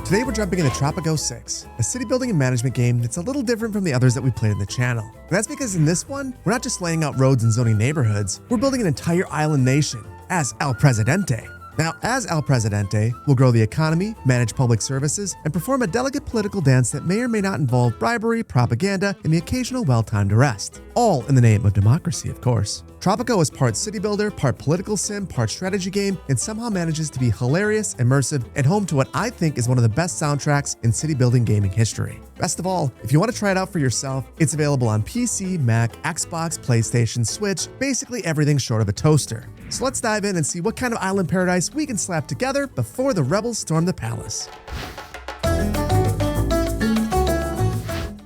Today we're jumping into Tropico 6, a city building and management game that's a little different from the others that we played in the channel. And that's because in this one, we're not just laying out roads and zoning neighborhoods, we're building an entire island nation as El Presidente. Now, as El Presidente, we'll grow the economy, manage public services, and perform a delicate political dance that may or may not involve bribery, propaganda, and the occasional well-timed arrest. All in the name of democracy, of course. Tropico is part city builder, part political sim, part strategy game, and somehow manages to be hilarious, immersive, and home to what I think is one of the best soundtracks in city building gaming history. Best of all, if you want to try it out for yourself, it's available on PC, Mac, Xbox, PlayStation, Switch, basically everything short of a toaster. So let's dive in and see what kind of island paradise we can slap together before the rebels storm the palace.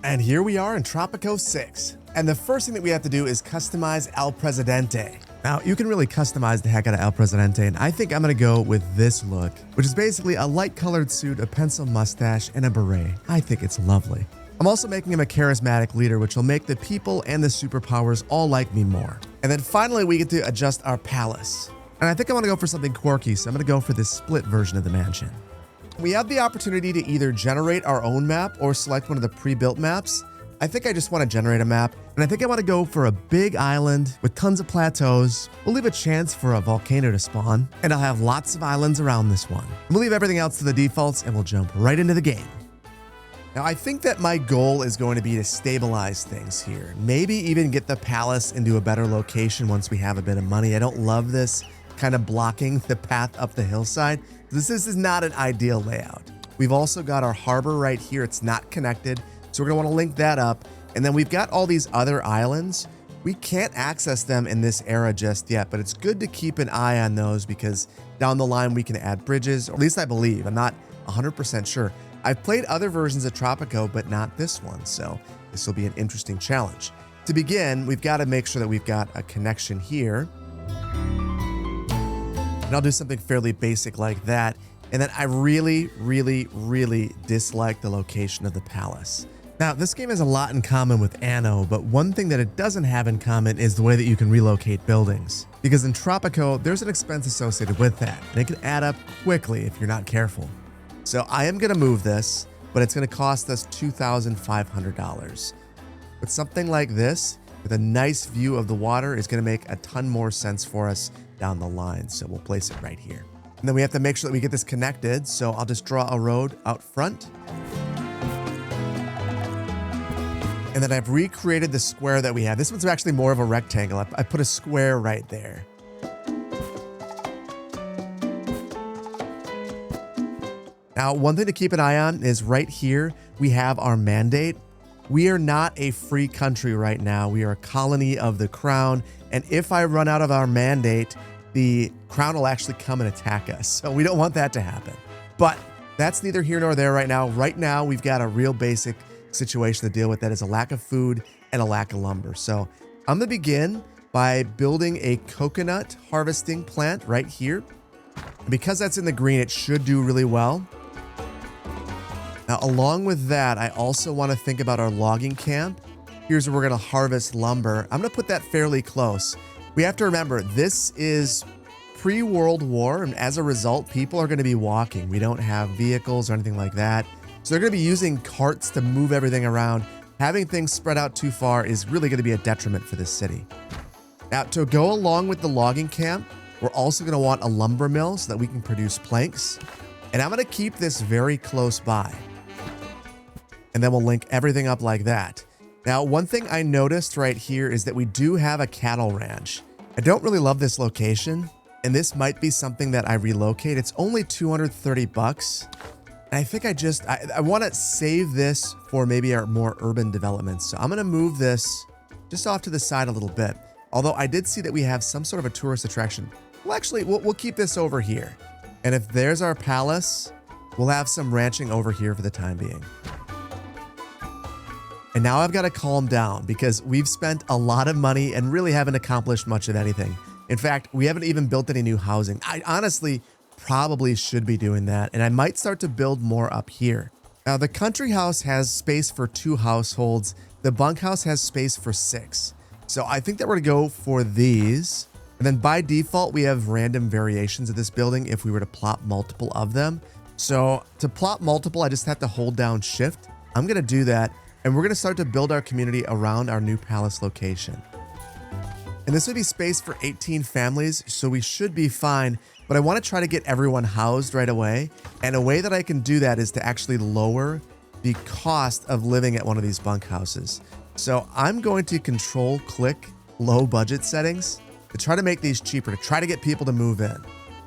And here we are in Tropico 6. And the first thing that we have to do is customize El Presidente. Now, you can really customize the heck out of El Presidente, and I think I'm gonna go with this look, which is basically a light colored suit, a pencil mustache, and a beret. I think it's lovely. I'm also making him a charismatic leader, which will make the people and the superpowers all like me more. And then finally, we get to adjust our palace. And I think I want to go for something quirky, so I'm going to go for this split version of the mansion. We have the opportunity to either generate our own map or select one of the pre-built maps. I think I just want to generate a map, and I think I want to go for a big island with tons of plateaus. We'll leave a chance for a volcano to spawn, and I'll have lots of islands around this one. We'll leave everything else to the defaults, and we'll jump right into the game. Now, I think that my goal is going to be to stabilize things here. Maybe even get the palace into a better location once we have a bit of money. I don't love this kind of blocking the path up the hillside. This is not an ideal layout. We've also got our harbor right here. It's not connected, so we're gonna wanna link that up. And then we've got all these other islands. We can't access them in this era just yet, but it's good to keep an eye on those because down the line we can add bridges, or at least I believe. I'm not 100% sure. I've played other versions of Tropico, but not this one, so this will be an interesting challenge. To begin, we've got to make sure that we've got a connection here. And I'll do something fairly basic like that. And then I really dislike the location of the palace. Now, this game has a lot in common with Anno, but one thing that it doesn't have in common is the way that you can relocate buildings. Because in Tropico, there's an expense associated with that, and it can add up quickly if you're not careful. So I am going to move this, but it's going to cost us $2,500. But something like this, with a nice view of the water, is going to make a ton more sense for us down the line. So we'll place it right here. And then we have to make sure that we get this connected. So I'll just draw a road out front. And then I've recreated the square that we have. This one's actually more of a rectangle. I put a square right there. Now, one thing to keep an eye on is right here, we have our mandate. We are not a free country right now. We are a colony of the crown. And if I run out of our mandate, the crown will actually come and attack us. So we don't want that to happen. But that's neither here nor there right now. Right now, we've got a real basic situation to deal with. That is a lack of food and a lack of lumber. So I'm going to begin by building a coconut harvesting plant right here. And because that's in the green, it should do really well. Now, along with that, I also want to think about our logging camp. Here's where we're going to harvest lumber. I'm going to put that fairly close. We have to remember, this is pre-World War, and as a result, people are going to be walking. We don't have vehicles or anything like that. So they're going to be using carts to move everything around. Having things spread out too far is really going to be a detriment for this city. Now, to go along with the logging camp, we're also going to want a lumber mill so that we can produce planks. And I'm going to keep this very close by. And then we'll link everything up like that. Now, one thing I noticed right here is that we do have a cattle ranch. I don't really love this location, and this might be something that I relocate. It's only 230 bucks. And I think I want to save this for maybe our more urban developments. So I'm going to move this just off to the side a little bit. Although I did see that we have some sort of a tourist attraction. Well, actually, we'll keep this over here. And if there's our palace, we'll have some ranching over here for the time being. And now I've got to calm down because we've spent a lot of money and really haven't accomplished much of anything. In fact, we haven't even built any new housing. I honestly probably should be doing that, and I might start to build more up here. Now, the country house has space for 2 households. The bunkhouse has space for 6. So I think that we're going to go for these. And then by default, we have random variations of this building if we were to plop multiple of them. So to plot multiple, I just have to hold down shift. I'm going to do that. And we're going to start to build our community around our new palace location. And this would be space for 18 families, so we should be fine. But I want to try to get everyone housed right away. And a way that I can do that is to actually lower the cost of living at one of these bunkhouses. So I'm going to click low budget settings to try to make these cheaper, to try to get people to move in.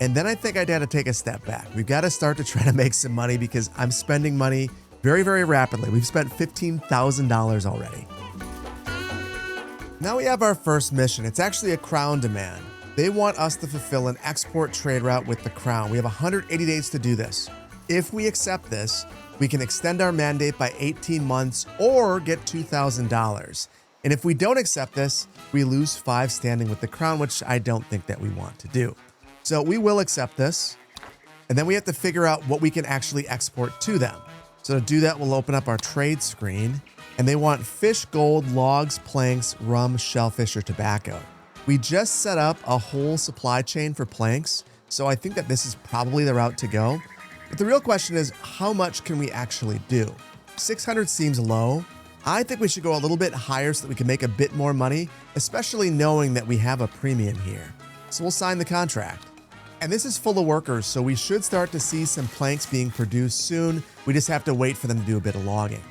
And then I think I'd have to take a step back. We've got to start to try to make some money because I'm spending money very, very rapidly. We've spent $15,000 already. Now we have our first mission. It's actually a crown demand. They want us to fulfill an export trade route with the crown. We have 180 days to do this. If we accept this, we can extend our mandate by 18 months or get $2,000. And if we don't accept this, we lose 5 standing with the crown, which I don't think that we want to do. So we will accept this. And then we have to figure out what we can actually export to them. So to do that, we'll open up our trade screen. And they want fish, gold, logs, planks, rum, shellfish, or tobacco. We just set up a whole supply chain for planks, so I think that this is probably the route to go. But the real question is, how much can we actually do? 600 seems low. I think we should go a little bit higher so that we can make a bit more money, especially knowing that we have a premium here. So we'll sign the contract. And this is full of workers, so we should start to see some planks being produced soon. We just have to wait for them to do a bit of logging.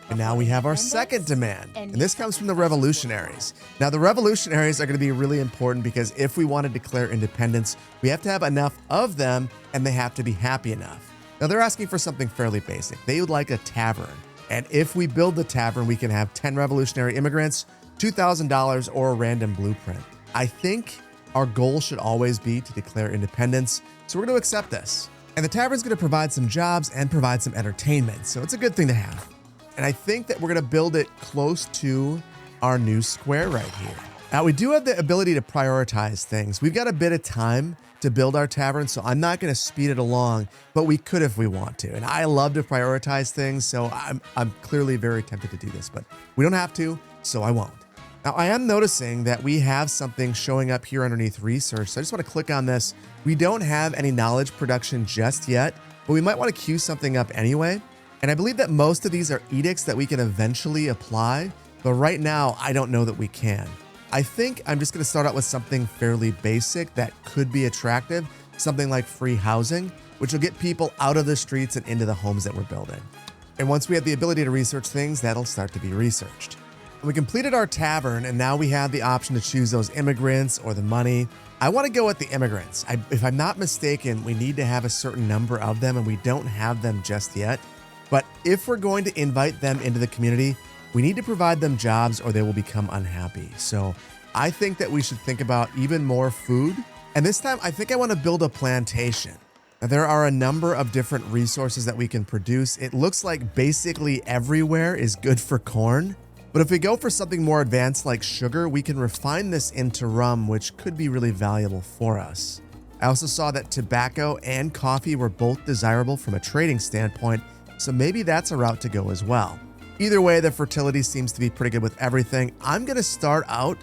And now we have our second demand, and this comes from the revolutionaries. Now, the revolutionaries are going to be really important because if we want to declare independence, we have to have enough of them, and they have to be happy enough. Now, they're asking for something fairly basic. They would like a tavern. And if we build the tavern, we can have 10 revolutionary immigrants, $2,000, or a random blueprint. I think our goal should always be to declare independence, so we're going to accept this. And the tavern's going to provide some jobs and provide some entertainment, so it's a good thing to have. And I think that we're going to build it close to our new square right here. Now, we do have the ability to prioritize things. We've got a bit of time to build our tavern, so I'm not going to speed it along, but we could if we want to. And I love to prioritize things, so I'm clearly very tempted to do this, but we don't have to, so I won't. Now, I am noticing that we have something showing up here underneath research, so I just want to click on this. We don't have any knowledge production just yet, but we might want to queue something up anyway. And I believe that most of these are edicts that we can eventually apply, but right now I don't know that we can. I think I'm just going to start out with something fairly basic that could be attractive, something like free housing, which will get people out of the streets and into the homes that we're building. And once we have the ability to research things, that'll start to be researched. We completed our tavern, and now we have the option to choose those immigrants or the money. I want to go with the immigrants. If I'm not mistaken, we need to have a certain number of them, and we don't have them just yet. But if we're going to invite them into the community, we need to provide them jobs or they will become unhappy. So I think that we should think about even more food. And this time, I think I want to build a plantation. Now, there are a number of different resources that we can produce. It looks like basically everywhere is good for corn. But if we go for something more advanced like sugar, we can refine this into rum, which could be really valuable for us. I also saw that tobacco and coffee were both desirable from a trading standpoint, so maybe that's a route to go as well. Either way, the fertility seems to be pretty good with everything. I'm going to start out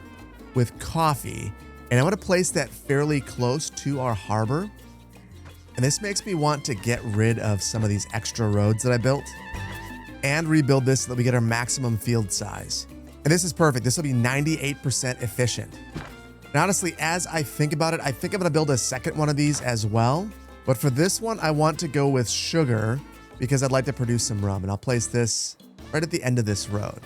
with coffee, and I want to place that fairly close to our harbor. And this makes me want to get rid of some of these extra roads that I built and rebuild this so that we get our maximum field size. And this is perfect. This will be 98% efficient. And honestly, as I think about it, I think I'm going to build a second one of these as well. But for this one, I want to go with sugar because I'd like to produce some rum. And I'll place this right at the end of this road.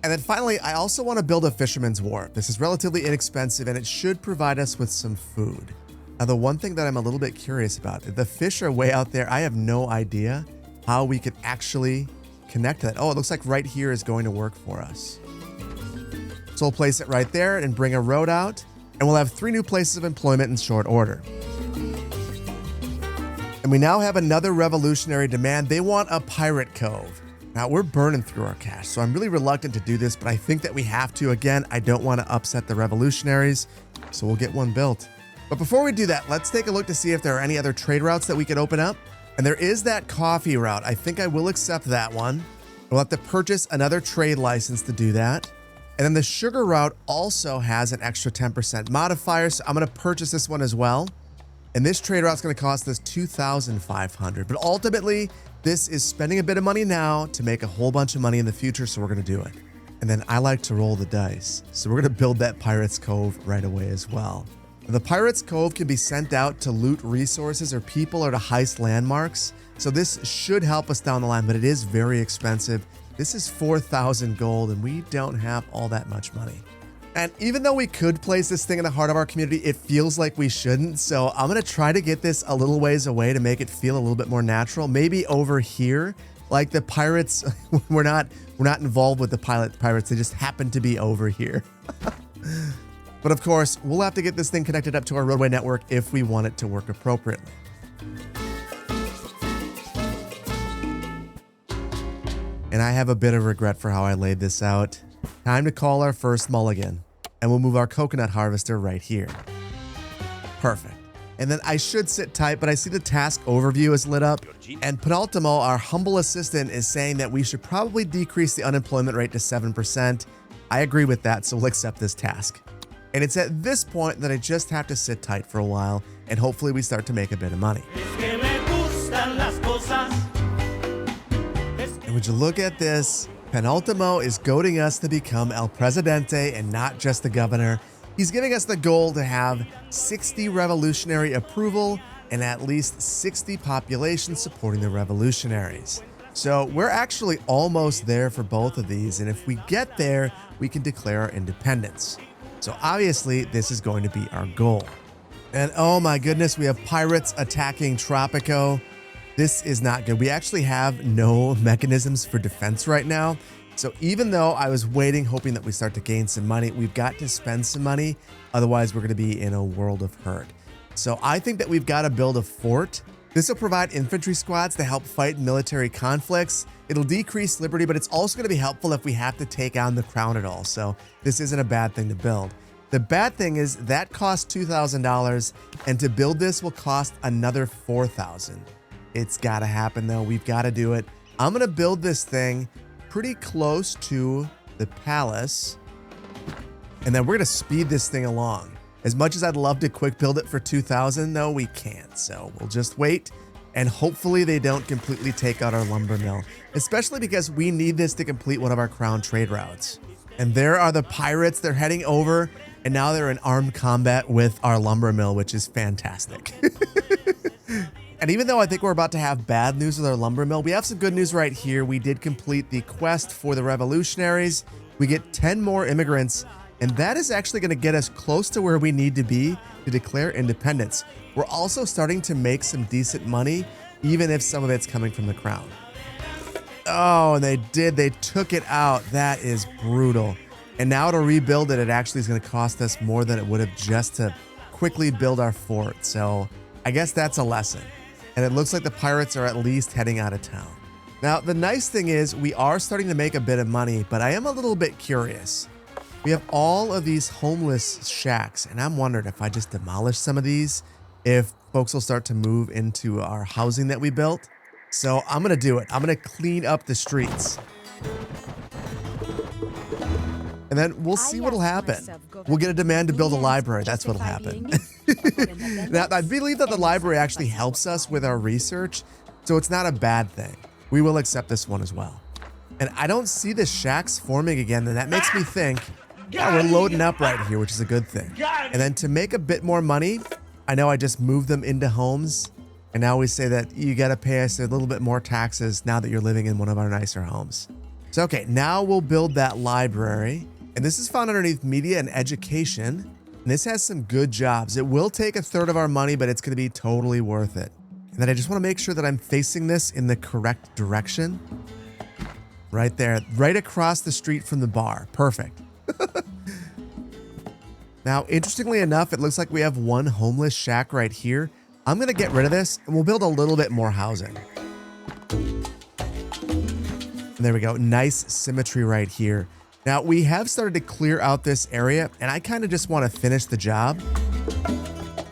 And then finally, I also want to build a fisherman's wharf. This is relatively inexpensive and it should provide us with some food. Now, the one thing that I'm a little bit curious about, the fish are way out there. I have no idea how we could actually connect to that. Oh, it looks like right here is going to work for us. So we'll place it right there and bring a road out, and we'll have 3 new places of employment in short order. And we now have another revolutionary demand. They want a pirate cove. Now, we're burning through our cash, so I'm really reluctant to do this, but I think that we have to. Again, I don't want to upset the revolutionaries, so we'll get one built. But before we do that, let's take a look to see if there are any other trade routes that we could open up. And there is that coffee route. I think I will accept that one. We'll have to purchase another trade license to do that. And then the sugar route also has an extra 10% modifier, so I'm going to purchase this one as well. And this trade route's going to cost us 2,500. But ultimately, this is spending a bit of money now to make a whole bunch of money in the future, so we're going to do it. And then I like to roll the dice, so we're going to build that Pirates Cove right away as well. The Pirates Cove can be sent out to loot resources or people or to heist landmarks, so this should help us down the line, but it is very expensive. This is 4,000 gold, and we don't have all that much money. And even though we could place this thing in the heart of our community, it feels like we shouldn't. So I'm going to try to get this a little ways away to make it feel a little bit more natural. Maybe over here, like the pirates, we're not involved with the pirates. They just happen to be over here. But of course, we'll have to get this thing connected up to our roadway network if we want it to work appropriately. And I have a bit of regret for how I laid this out. Time to call our first mulligan, and we'll move our coconut harvester right here. Perfect. And then I should sit tight, but I see the task overview is lit up, and Penultimo, our humble assistant, is saying that we should probably decrease the unemployment rate to 7%. I agree with that, so we'll accept this task. And it's at this point that I just have to sit tight for a while, and hopefully we start to make a bit of money. And would you look at this? Penultimo is goading us to become El Presidente and not just the governor. He's giving us the goal to have 60 revolutionary approval and at least 60 population supporting the revolutionaries. So we're actually almost there for both of these, and if we get there, we can declare our independence. So obviously, this is going to be our goal. And oh my goodness, we have pirates attacking Tropico. This is not good. We actually have no mechanisms for defense right now. So even though I was waiting, hoping that we start to gain some money, we've got to spend some money. Otherwise, we're going to be in a world of hurt. So I think that we've got to build a fort. This will provide infantry squads to help fight military conflicts. It'll decrease liberty, but it's also going to be helpful if we have to take on the crown at all. So this isn't a bad thing to build. The bad thing is that costs $2,000, and to build this will cost another $4,000. It's got to happen though. We've got to do it. I'm going to build this thing pretty close to the palace, and then we're going to speed this thing along. As much as I'd love to quick build it for 2,000, though, we can't. So we'll just wait, and hopefully they don't completely take out our lumber mill, especially because we need this to complete one of our crown trade routes. And there are the pirates. They're heading over, and now they're in armed combat with our lumber mill, which is fantastic. And even though I think we're about to have bad news with our lumber mill, we have some good news right here. We did complete the quest for the revolutionaries. We get 10 more immigrants, and that is actually going to get us close to where we need to be to declare independence. We're also starting to make some decent money, even if some of it's coming from the crown. Oh, and they did. They took it out. That is brutal. And now to rebuild it, it actually is going to cost us more than it would have just to quickly build our fort. So I guess that's a lesson. And it looks like the pirates are at least heading out of town. Now, the nice thing is we are starting to make a bit of money, but I am a little bit curious. We have all of these homeless shacks, and I'm wondering if I just demolish some of these, if folks will start to move into our housing that we built. So I'm going to do it. I'm going to clean up the streets. And then we'll see what'll happen. We'll get a demand to build a library. That's what'll happen. Now, I believe that the library actually helps us with our research, so it's not a bad thing. We will accept this one as well. And I don't see the shacks forming again, and that makes me think, yeah, we're loading up right here, which is a good thing. And then to make a bit more money, I know I just moved them into homes, and now we say that you got to pay us a little bit more taxes now that you're living in one of our nicer homes. So, okay, now we'll build that library. And this is found underneath media and education. And this has some good jobs. It will take a third of our money, but it's going to be totally worth it. And then I just want to make sure that I'm facing this in the correct direction. Right there, right across the street from the bar. Perfect. Now, interestingly enough, it looks like we have one homeless shack right here. I'm going to get rid of this, and we'll build a little bit more housing. And there we go. Nice symmetry right here. Now, we have started to clear out this area, and I kind of just want to finish the job.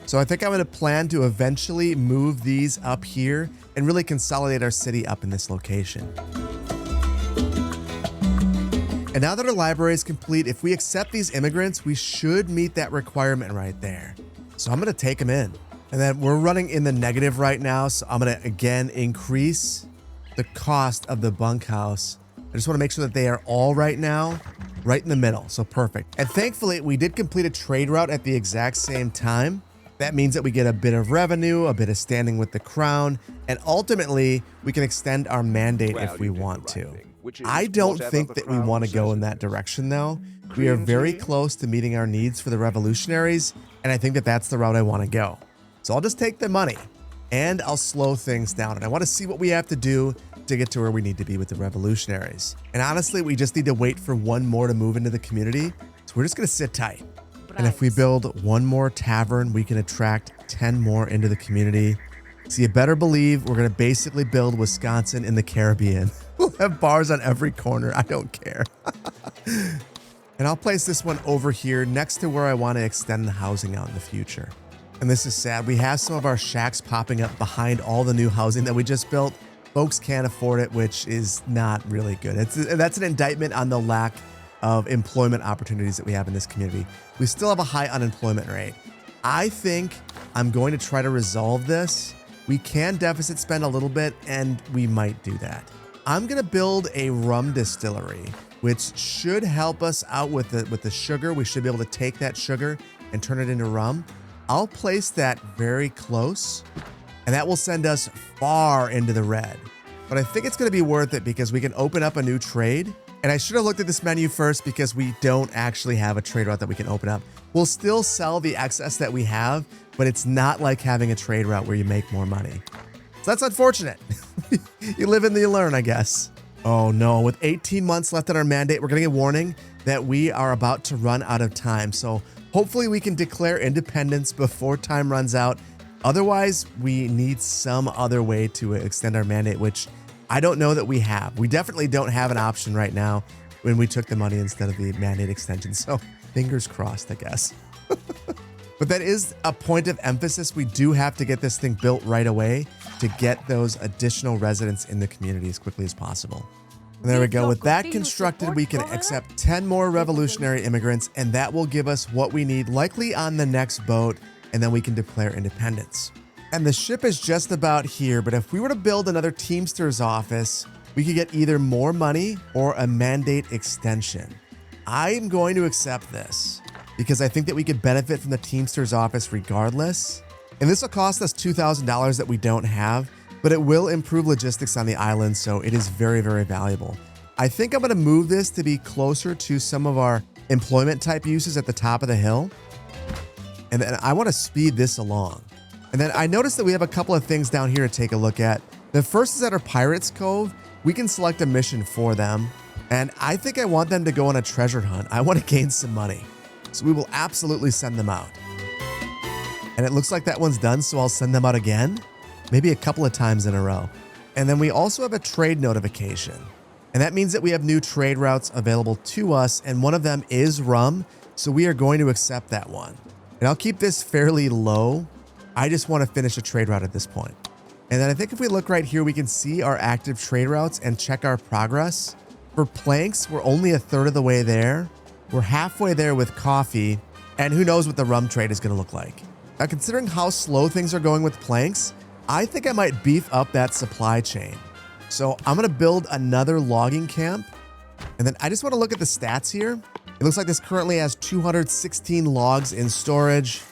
So I think I'm going to plan to eventually move these up here and really consolidate our city up in this location. And now that our library is complete, if we accept these immigrants, we should meet that requirement right there. So I'm going to take them in. And then we're running in the negative right now, so I'm gonna again increase the cost of the bunkhouse. I just want to make sure that they are all right now, right in the middle. So perfect. And thankfully, we did complete a trade route at the exact same time. That means that we get a bit of revenue, a bit of standing with the crown, and ultimately we can extend our mandate if we want to. I don't think that we want to go in that direction though. We are very close to meeting our needs for the revolutionaries, and I think that that's the route I want to go. So I'll just take the money and I'll slow things down. And I want to see what we have to do to get to where we need to be with the revolutionaries. And honestly, we just need to wait for one more to move into the community. So we're just going to sit tight. And if we build one more tavern, we can attract 10 more into the community. So you better believe we're going to basically build Wisconsin in the Caribbean. We'll have bars on every corner. I don't care. And I'll place this one over here next to where I want to extend the housing out in the future. And this is sad. We have some of our shacks popping up behind all the new housing that we just built. Folks can't afford it, which is not really good. That's an indictment on the lack of employment opportunities that we have in this community. We still have a high unemployment rate. I think I'm going to try to resolve this. We can deficit spend a little bit, and we might do that. I'm going to build a rum distillery, which should help us out with the sugar. We should be able to take that sugar and turn it into rum. I'll place that very close, and that will send us far into the red. But I think it's going to be worth it because we can open up a new trade. And I should have looked at this menu first because we don't actually have a trade route that we can open up. We'll still sell the excess that we have, but it's not like having a trade route where you make more money. So that's unfortunate. You live and you learn, I guess. Oh no, with 18 months left on our mandate, we're getting a warning that we are about to run out of time. So hopefully we can declare independence before time runs out. Otherwise, we need some other way to extend our mandate, which I don't know that we have. We definitely don't have an option right now when we took the money instead of the mandate extension. So fingers crossed, I guess. But that is a point of emphasis. We do have to get this thing built right away to get those additional residents in the community as quickly as possible. And there we go. With that constructed, we can accept 10 more revolutionary immigrants, and that will give us what we need likely on the next boat, and then we can declare independence. And the ship is just about here, but if we were to build another Teamster's office, we could get either more money or a mandate extension. I'm going to accept this because I think that we could benefit from the Teamster's office regardless. And this will cost us $2,000 that we don't have, but it will improve logistics on the island, so it is very, very valuable. I think I'm going to move this to be closer to some of our employment type uses at the top of the hill. And then I want to speed this along. And then I noticed that we have a couple of things down here to take a look at. The first is at our Pirates Cove. We can select a mission for them. And I think I want them to go on a treasure hunt. I want to gain some money. So we will absolutely send them out. And it looks like that one's done, so I'll send them out again. Maybe a couple of times in a row. And then we also have a trade notification. And that means that we have new trade routes available to us, and one of them is rum. So we are going to accept that one. And I'll keep this fairly low. I just want to finish a trade route at this point. And then I think if we look right here, we can see our active trade routes and check our progress. For planks, we're only a third of the way there. We're halfway there with coffee, and who knows what the rum trade is going to look like. Now, considering how slow things are going with planks, I think I might beef up that supply chain. So I'm going to build another logging camp. And then I just want to look at the stats here. It looks like this currently has 216 logs in storage.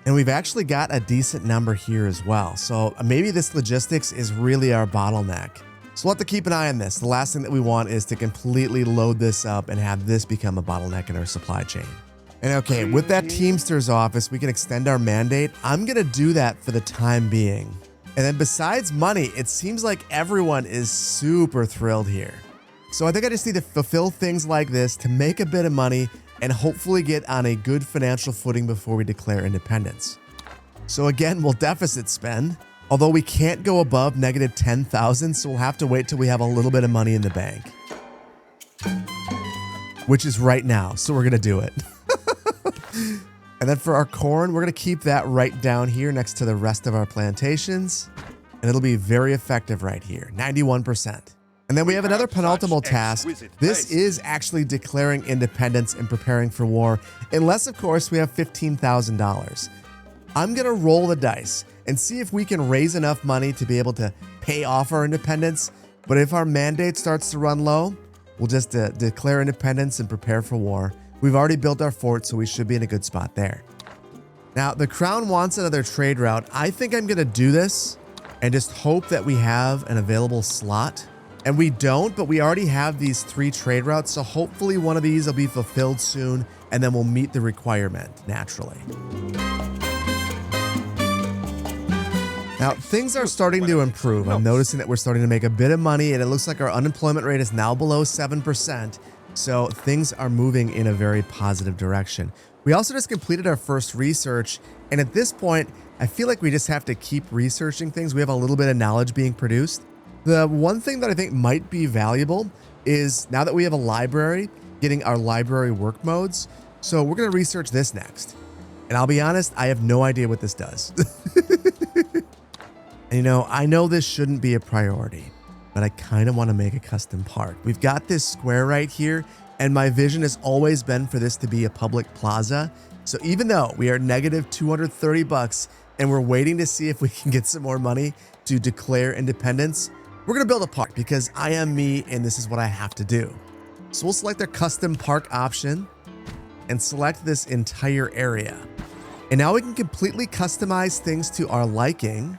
And we've actually got a decent number here as well. So maybe this logistics is really our bottleneck. So we'll have to keep an eye on this. The last thing that we want is to completely load this up and have this become a bottleneck in our supply chain. And okay, with that Teamster's office, we can extend our mandate. I'm going to do that for the time being. And then besides money, it seems like everyone is super thrilled here. So I think I just need to fulfill things like this to make a bit of money and hopefully get on a good financial footing before we declare independence. So again, we'll deficit spend, although we can't go above negative 10,000, so we'll have to wait till we have a little bit of money in the bank. Which is right now, so we're going to do it. And then for our corn, we're going to keep that right down here next to the rest of our plantations. And it'll be very effective right here, 91%. And then we have another penultimate task. This is actually declaring independence and preparing for war, unless, of course, we have $15,000. I'm going to roll the dice and see if we can raise enough money to be able to pay off our independence. But if our mandate starts to run low, we'll just declare independence and prepare for war. We've already built our fort, so we should be in a good spot there. Now, the crown wants another trade route. I think I'm going to do this and just hope that we have an available slot. And we don't, but we already have these 3 trade routes, so hopefully one of these will be fulfilled soon, and then we'll meet the requirement naturally. Now, things are starting to improve. I'm noticing that we're starting to make a bit of money, and it looks like our unemployment rate is now below 7%. So things are moving in a very positive direction. We also just completed our first research, and at this point, I feel like we just have to keep researching things. We have a little bit of knowledge being produced. The one thing that I think might be valuable is now that we have a library, getting our library work modes. So we're going to research this next. And I'll be honest, I have no idea what this does. And, you know, I know this shouldn't be a priority, but I kind of want to make a custom park. We've got this square right here, and my vision has always been for this to be a public plaza. So even though we are negative 230 bucks and we're waiting to see if we can get some more money to declare independence, we're going to build a park because I am me and this is what I have to do. So we'll select our custom park option and select this entire area. And now we can completely customize things to our liking.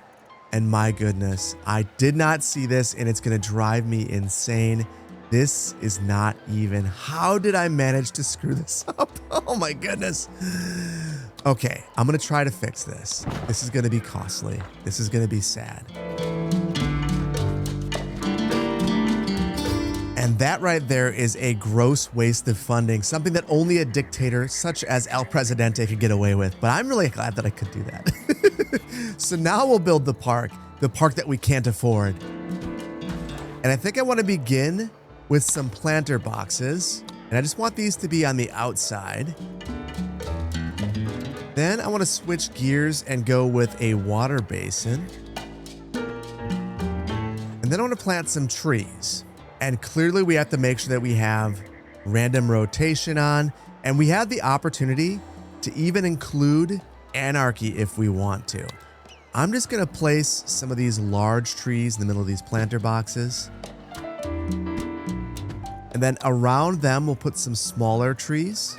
And my goodness, I did not see this and it's going to drive me insane. This is not even. How did I manage to screw this up? Oh my goodness. Okay, I'm going to try to fix this. This is going to be costly. This is going to be sad. And that right there is a gross waste of funding, something that only a dictator such as El Presidente could get away with. But I'm really glad that I could do that. So now we'll build the park that we can't afford. And I think I want to begin with some planter boxes. And I just want these to be on the outside. Then I want to switch gears and go with a water basin. And then I want to plant some trees. And clearly we have to make sure that we have random rotation on, and we have the opportunity to even include anarchy if we want to. I'm just going to place some of these large trees in the middle of these planter boxes. And then around them, we'll put some smaller trees.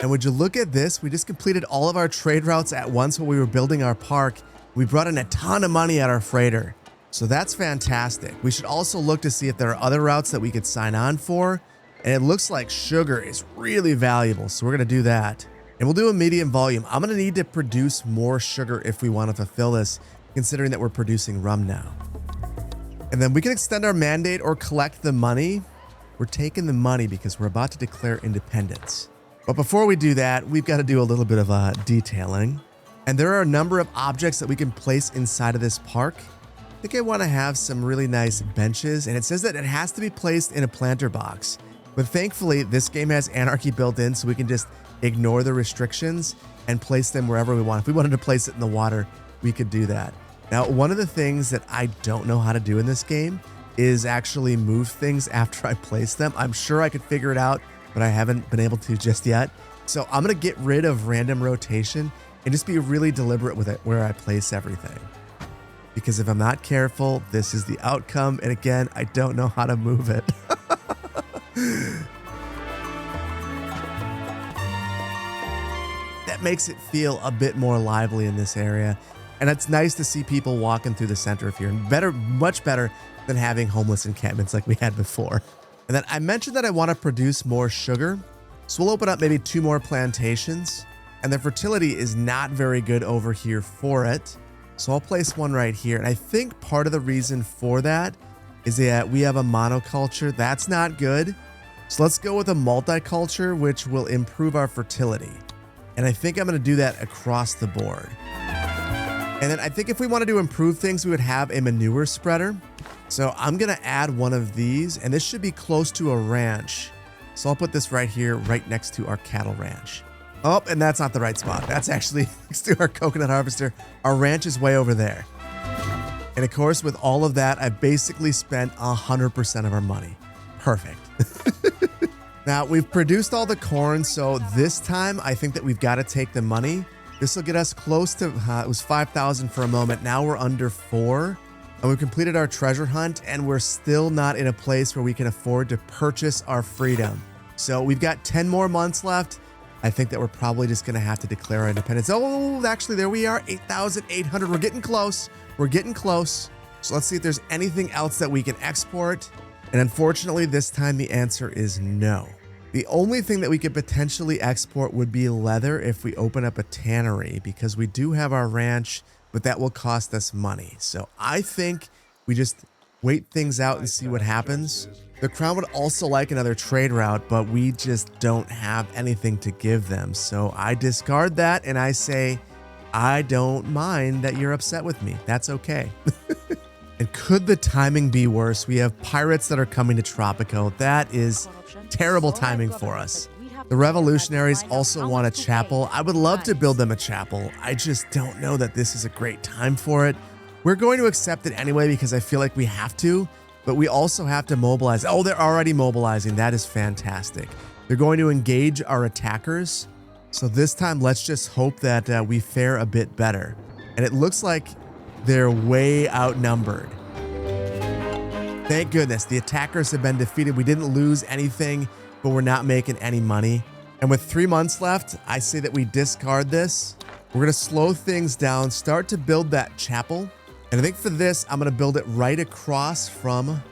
And would you look at this? We just completed all of our trade routes at once while we were building our park. We brought in a ton of money at our freighter. So that's fantastic. We should also look to see if there are other routes that we could sign on for. And it looks like sugar is really valuable. So we're going to do that. And we'll do a medium volume. I'm going to need to produce more sugar if we want to fulfill this, considering that we're producing rum now. And then we can extend our mandate or collect the money. We're taking the money because we're about to declare independence. But before we do that, we've got to do a little bit of detailing. And there are a number of objects that we can place inside of this park. I think I want to have some really nice benches, and it says that it has to be placed in a planter box. But thankfully, this game has anarchy built in, so we can just ignore the restrictions and place them wherever we want. If we wanted to place it in the water, we could do that. Now, one of the things that I don't know how to do in this game is actually move things after I place them. I'm sure I could figure it out, but I haven't been able to just yet. So I'm going to get rid of random rotation and just be really deliberate with it where I place everything. Because if I'm not careful, this is the outcome. And again, I don't know how to move it. That makes it feel a bit more lively in this area. And it's nice to see people walking through the center of here. Much better than having homeless encampments like we had before. And then I mentioned that I want to produce more sugar. So we'll open up maybe 2 more plantations. And the fertility is not very good over here for it. So I'll place one right here. And I think part of the reason for that is that we have a monoculture. That's not good. So let's go with a multiculture, which will improve our fertility. And I think I'm going to do that across the board. And then I think if we wanted to improve things, we would have a manure spreader. So I'm going to add one of these, and this should be close to a ranch. So I'll put this right here, right next to our cattle ranch. Oh, and that's not the right spot. That's actually next to our coconut harvester. Our ranch is way over there. And of course, with all of that, I basically spent 100% of our money. Perfect. Now, we've produced all the corn, so this time I think that we've got to take the money. This will get us close to, it was 5,000 for a moment. Now we're under 4, and we've completed our treasure hunt, and we're still not in a place where we can afford to purchase our freedom. So we've got 10 more months left. I think that we're probably just going to have to declare our independence. Oh, actually, there we are, 8,800. We're getting close. We're getting close. So let's see if there's anything else that we can export. And unfortunately, this time the answer is no. The only thing that we could potentially export would be leather if we open up a tannery, because we do have our ranch, but that will cost us money. So I think we just wait things out and see what happens. The crown would also like another trade route, but we just don't have anything to give them. So I discard that and I say, I don't mind that you're upset with me. That's okay. And could the timing be worse? We have pirates that are coming to Tropico. That is terrible timing for us. The revolutionaries also want a chapel. I would love to build them a chapel. I just don't know that this is a great time for it. We're going to accept it anyway because I feel like we have to, but we also have to mobilize. Oh, they're already mobilizing. That is fantastic. They're going to engage our attackers. So this time, let's just hope that we fare a bit better. And it looks like they're way outnumbered. Thank goodness, the attackers have been defeated. We didn't lose anything, but we're not making any money. And with 3 months left, I say that we discard this. We're gonna slow things down, start to build that chapel. And I think for this, I'm gonna build it right across from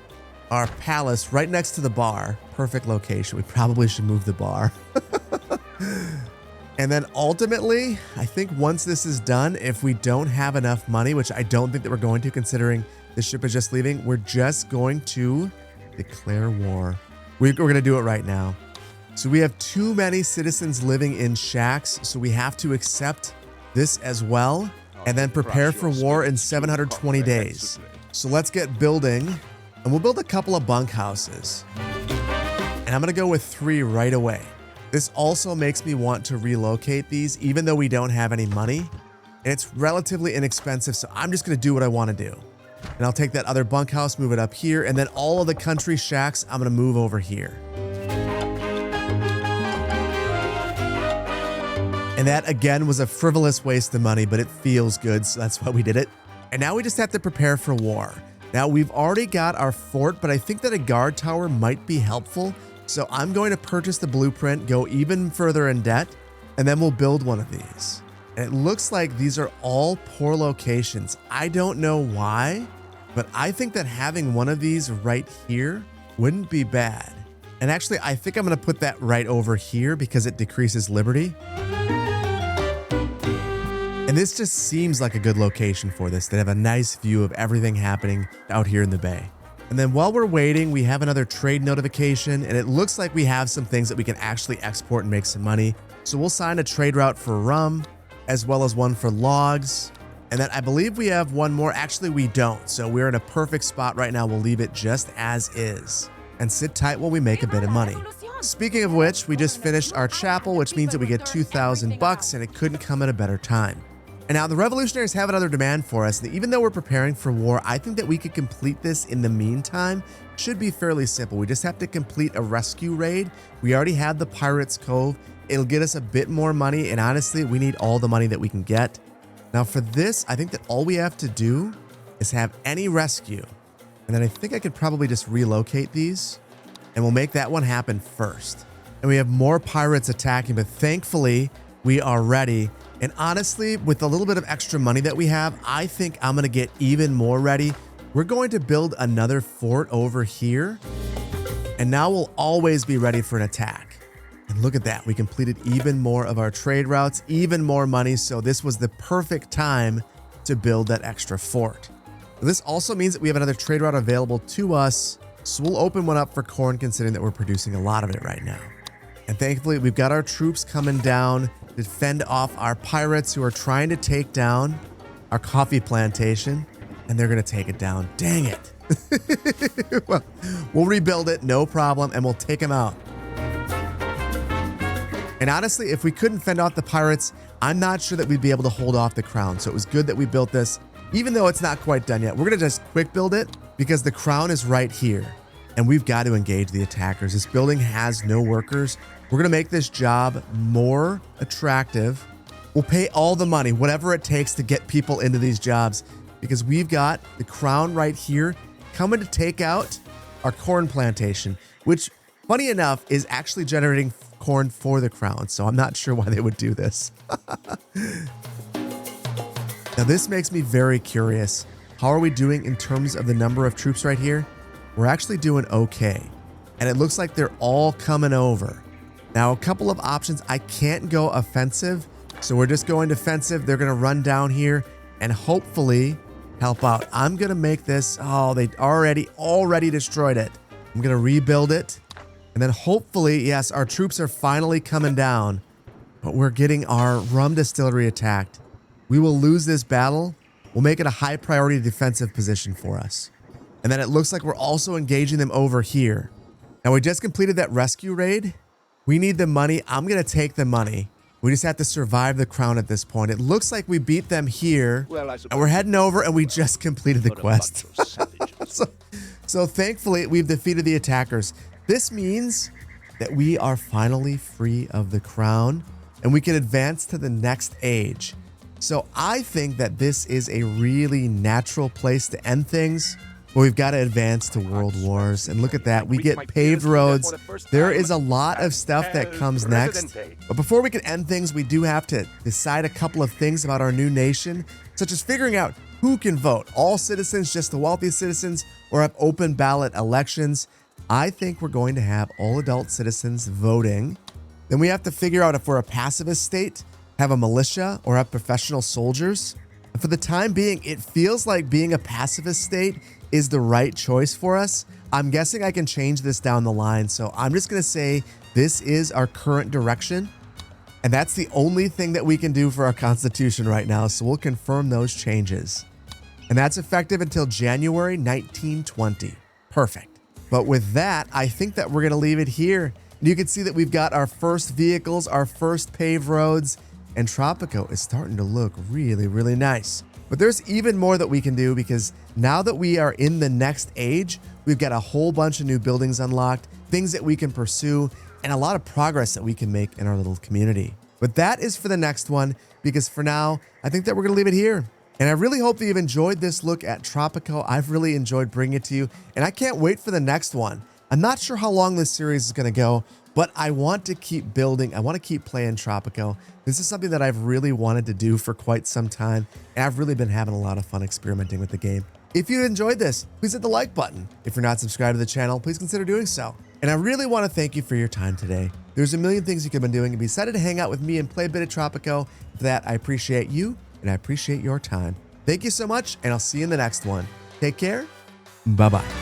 our palace, right next to the bar. Perfect location. We probably should move the bar. And then ultimately, I think once this is done, if we don't have enough money, which I don't think that we're going to, considering the ship is just leaving, we're just going to declare war. We're going to do it right now. So we have too many citizens living in shacks, so we have to accept this as well, and then prepare for war in 720 days. So let's get building, and we'll build a couple of bunkhouses. And I'm going to go with 3 right away. This also makes me want to relocate these, even though we don't have any money. And it's relatively inexpensive, so I'm just going to do what I want to do. And I'll take that other bunkhouse, move it up here, and then all of the country shacks, I'm going to move over here. And that, again, was a frivolous waste of money, but it feels good, so that's why we did it. And now we just have to prepare for war. Now, we've already got our fort, but I think that a guard tower might be helpful. So I'm going to purchase the blueprint, go even further in debt, and then we'll build one of these. And it looks like these are all poor locations. I don't know why, but I think that having one of these right here wouldn't be bad. And actually, I think I'm going to put that right over here because it decreases liberty. And this just seems like a good location for this. They have a nice view of everything happening out here in the bay. And then while we're waiting, we have another trade notification, and it looks like we have some things that we can actually export and make some money. So we'll sign a trade route for rum, as well as one for logs. And then I believe we have one more. Actually, we don't. So we're in a perfect spot right now. We'll leave it just as is and sit tight while we make a bit of money. Speaking of which, we just finished our chapel, which means that we get 2,000 bucks, and it couldn't come at a better time. And now the revolutionaries have another demand for us. And even though we're preparing for war, I think that we could complete this in the meantime. Should be fairly simple. We just have to complete a rescue raid. We already have the Pirates Cove. It'll get us a bit more money. And honestly, we need all the money that we can get. Now for this, I think that all we have to do is have any rescue. And then I think I could probably just relocate these. And we'll make that one happen first. And we have more pirates attacking, but thankfully we are ready. And honestly, with a little bit of extra money that we have, I think I'm going to get even more ready. We're going to build another fort over here. And now we'll always be ready for an attack. And look at that. We completed even more of our trade routes, even more money. So this was the perfect time to build that extra fort. This also means that we have another trade route available to us. So we'll open one up for corn, considering that we're producing a lot of it right now. And thankfully, we've got our troops coming down to fend off our pirates who are trying to take down our coffee plantation, and they're going to take it down. Dang it. Well, we'll rebuild it, no problem, and we'll take them out. And honestly, if we couldn't fend off the pirates, I'm not sure that we'd be able to hold off the crown. So it was good that we built this, even though it's not quite done yet. We're going to just quick build it because the crown is right here. and we've got to engage the attackers. This building has no workers. We're going to make this job more attractive. We'll pay all the money, whatever it takes to get people into these jobs, because we've got the crown right here coming to take out our corn plantation, which, funny enough, is actually generating corn for the crown. So I'm not sure why they would do this. Now, this makes me very curious. How are we doing in terms of the number of troops right here? We're actually doing okay. And it looks like they're all coming over. Now, a couple of options. I can't go offensive, so we're just going defensive. They're going to run down here and hopefully help out. I'm going to make this. Oh, they already destroyed it. I'm going to rebuild it. And then hopefully, yes, our troops are finally coming down. But we're getting our rum distillery attacked. We will lose this battle. We'll make it a high priority defensive position for us. And then it looks like we're also engaging them over here. Now, we just completed that rescue raid. We need the money. I'm going to take the money. We just have to survive the crown at this point. It looks like we beat them here. And we're heading over, and we just completed the quest. So thankfully, we've defeated the attackers. This means that we are finally free of the crown, and we can advance to the next age. So I think that this is a really natural place to end things, but we've got to advance to world wars. And look at that. We get paved roads. There is a lot of stuff that comes next. But before we can end things, we do have to decide a couple of things about our new nation, such as figuring out who can vote. All citizens, just the wealthy citizens, or have open ballot elections. I think we're going to have all adult citizens voting. Then we have to figure out if we're a pacifist state, have a militia, or have professional soldiers. And for the time being, it feels like being a pacifist state is the right choice for us. I'm guessing I can change this down the line. So I'm just going to say this is our current direction. And that's the only thing that we can do for our constitution right now. So we'll confirm those changes. And that's effective until January 1920. Perfect. But with that, I think that we're going to leave it here. You can see that we've got our first vehicles, our first paved roads, and Tropico is starting to look really, really nice. But there's even more that we can do, because now that we are in the next age, we've got a whole bunch of new buildings unlocked, things that we can pursue, and a lot of progress that we can make in our little community. But that is for the next one, because for now, I think that we're going to leave it here. And I really hope that you've enjoyed this look at Tropico. I've really enjoyed bringing it to you, and I can't wait for the next one. I'm not sure how long this series is going to go, but I want to keep building. I want to keep playing Tropico. This is something that I've really wanted to do for quite some time, and I've really been having a lot of fun experimenting with the game. If you enjoyed this, please hit the like button. If you're not subscribed to the channel, please consider doing so. And I really want to thank you for your time today. There's a million things you could have been doing, and be excited to hang out with me and play a bit of Tropico. For that, I appreciate you, and I appreciate your time. Thank you so much, and I'll see you in the next one. Take care. Bye-bye.